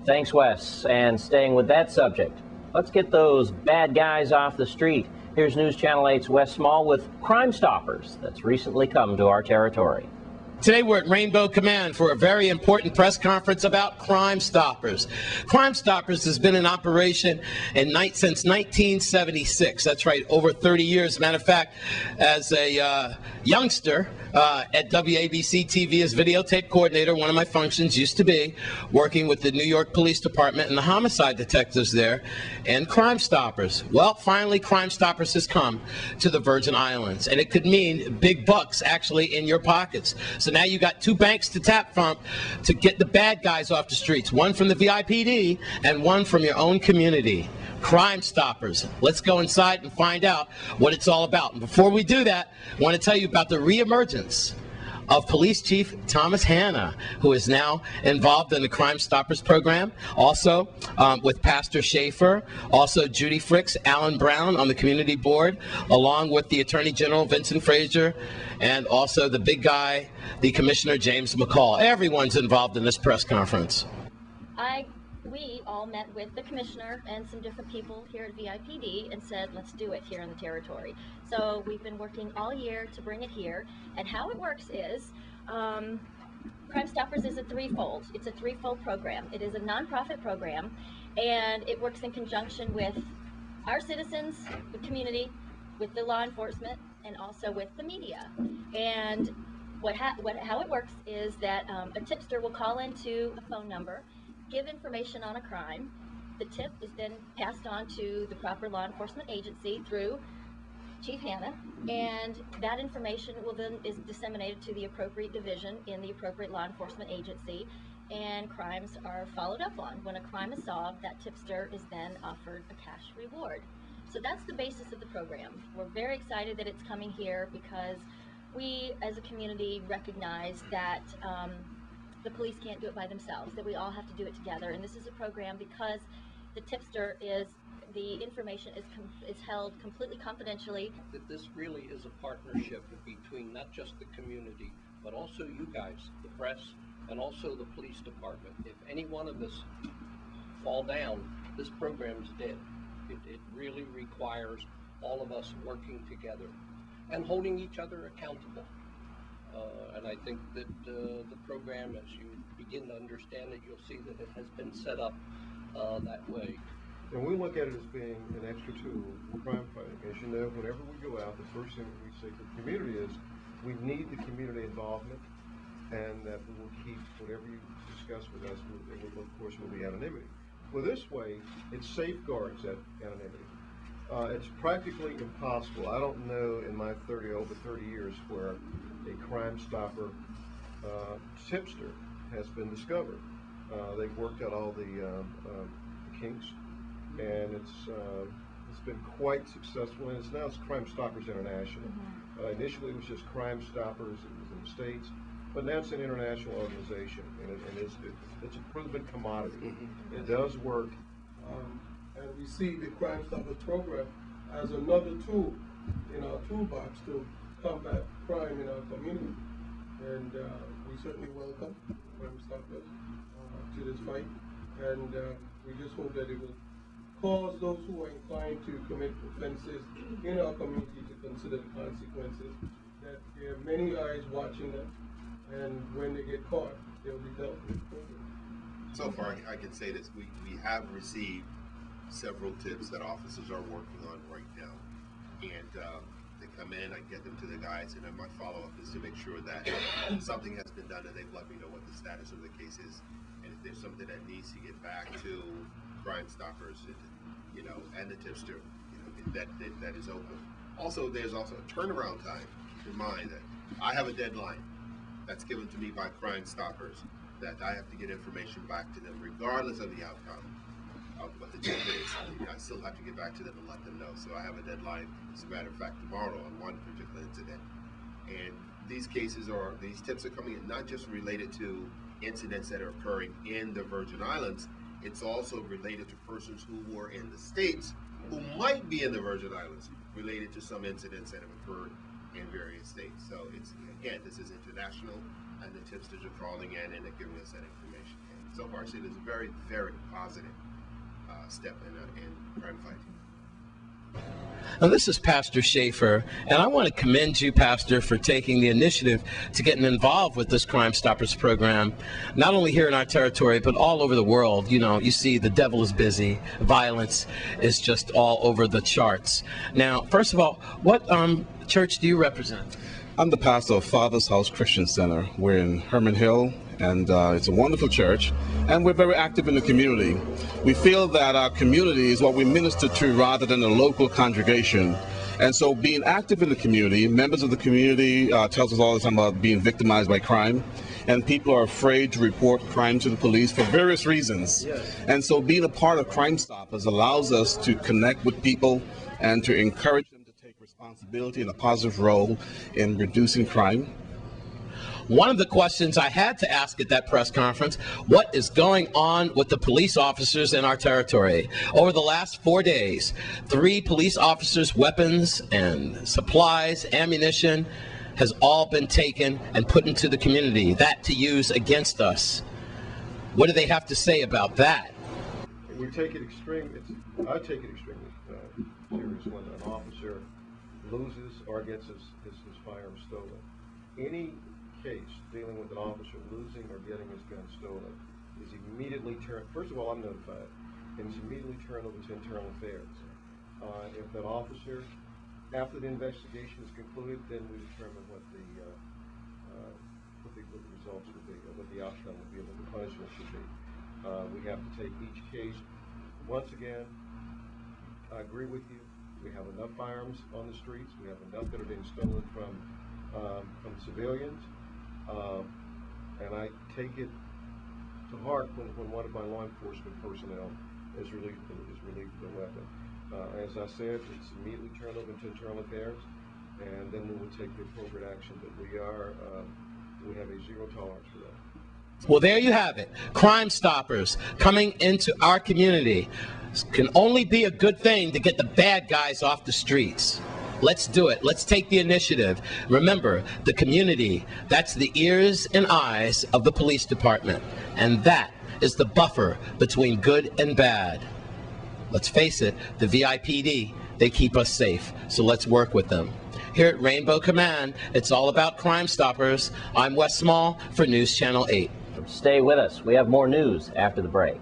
Thanks, Wes. And staying with that subject, let's get those bad guys off the street. Here's News Channel 8's Wes Small with Crime Stoppers that's recently come to our territory. Today we're at Rainbow Command for a very important press conference about Crime Stoppers. Crime Stoppers has been in operation since 1976. That's right, over 30 years. Matter of fact, as a youngster at WABC TV as videotape coordinator, one of my functions used to be working with the New York Police Department and the homicide detectives there and Crime Stoppers. Well, finally Crime Stoppers has come to the Virgin Islands, and it could mean big bucks actually in your pockets. So now you got two banks to tap from to get the bad guys off the streets, one from the VIPD and one from your own community. Crime Stoppers. Let's go inside and find out what it's all about. And before we do that, I want to tell you about the reemergence of Police Chief Thomas Hanna, who is now involved in the Crime Stoppers program, also with Pastor Schaefer, also Judy Fricks, Alan Brown on the community board, along with the Attorney General Vincent Frazier, and also the big guy, the Commissioner James McCall. Everyone's involved in this press conference. We all met with the commissioner and some different people here at VIPD and said, let's do it here in the territory. So we've been working all year to bring it here. And how it works is, Crime Stoppers is a threefold. It's a threefold program. It is a nonprofit program, and it works in conjunction with our citizens, the community, with the law enforcement, and also with the media. And how it works is that a tipster will call into a phone number, give information on a crime. The tip is then passed on to the proper law enforcement agency through Chief Hanna, and that information is disseminated to the appropriate division in the appropriate law enforcement agency, and crimes are followed up on. When a crime is solved, that tipster is then offered a cash reward. So that's the basis of the program. We're very excited that it's coming here because we as a community recognize that the police can't do it by themselves, that we all have to do it together. And this is a program because the tipster the information is held completely confidentially. That this really is a partnership between not just the community, but also you guys, the press, and also the police department. If any one of us fall down, this program's dead. It really requires all of us working together and holding each other accountable. And I think that the program, as you begin to understand it, you'll see that it has been set up that way. And we look at it as being an extra tool for crime fighting. As you know, whenever we go out, the first thing that we say to the community is we need the community involvement, and that we will keep whatever you discuss with us, of course, will be anonymity. Well, this way, it safeguards that anonymity. It's practically impossible. I don't know in my over 30 years where a Crime Stopper tipster has been discovered. They've worked out all the kinks, and it's been quite successful. And now it's Crime Stoppers International. Initially, it was just Crime Stoppers. It was in the States, but now it's an international organization, and it's a proven commodity. It does work. And we see the Crime Stoppers program as another tool in our toolbox to combat crime in our community. And we certainly welcome Crime Stoppers to this fight. And we just hope that it will cause those who are inclined to commit offenses in our community to consider the consequences, that there are many eyes watching them, and when they get caught, they'll be dealt with. So far, I can say this, we have received several tips that officers are working on right now, and they come in, I get them to the guys, and then my follow-up is to make sure that something has been done and they've let me know what the status of the case is, and if there's something that needs to get back to Crime Stoppers, and the tipster, that is open. Also, there's also a turnaround time. Keep in mind that I have a deadline that's given to me by Crime Stoppers that I have to get information back to them regardless of the outcome of what the tip is. I still have to get back to them and let them know. So I have a deadline, as a matter of fact, tomorrow on one particular incident. And these tips are coming in not just related to incidents that are occurring in the Virgin Islands, it's also related to persons who were in the States who might be in the Virgin Islands, related to some incidents that have occurred in various states. So it's, again, this is international, and the tipsters are calling in and they're giving us that information. so far. So it is a very, very positive step in crime fighting. Now, this is Pastor Schaefer, and I want to commend you, Pastor, for taking the initiative to getting involved with this Crime Stoppers program, not only here in our territory, but all over the world. You know, you see the devil is busy. Violence is just all over the charts. Now, first of all, what church do you represent? I'm the pastor of Father's House Christian Center. We're in Herman Hill, and it's a wonderful church, and we're very active in the community. We feel that our community is what we minister to rather than a local congregation. And so being active in the community, members of the community tells us all the time about being victimized by crime, and people are afraid to report crime to the police for various reasons. Yes. And so being a part of Crime Stoppers allows us to connect with people and to encourage them to take responsibility and a positive role in reducing crime. One of the questions I had to ask at that press conference, what is going on with the police officers in our territory? Over the last 4 days, 3 police officers' weapons and supplies, ammunition, has all been taken and put into the community, that to use against us. What do they have to say about that? We take it I take it extremely serious when an officer loses or gets his firearm stolen. Any case dealing with an officer losing or getting his gun stolen is immediately turned. First of all, I'm notified, and it's immediately turned over to internal affairs. If that officer, after the investigation is concluded, then we determine what the results would be, or what the outcome would be, or what the punishment should be. We have to take each case. Once again, I agree with you. We have enough firearms on the streets. We have enough that are being stolen from civilians. And I take it to heart when one of my law enforcement personnel is relieved of the weapon. As I said, it's immediately turned over to internal affairs, and then we will take the appropriate action. But we have a zero tolerance for that. Well, there you have it. Crime Stoppers coming into our community. Can only be a good thing to get the bad guys off the streets. Let's do it. Let's take the initiative. Remember, the community, that's the ears and eyes of the police department. And that is the buffer between good and bad. Let's face it, the VIPD, they keep us safe. So let's work with them. Here at Rainbow Command, it's all about Crime Stoppers. I'm Wes Small for News Channel 8. Stay with us. We have more news after the break.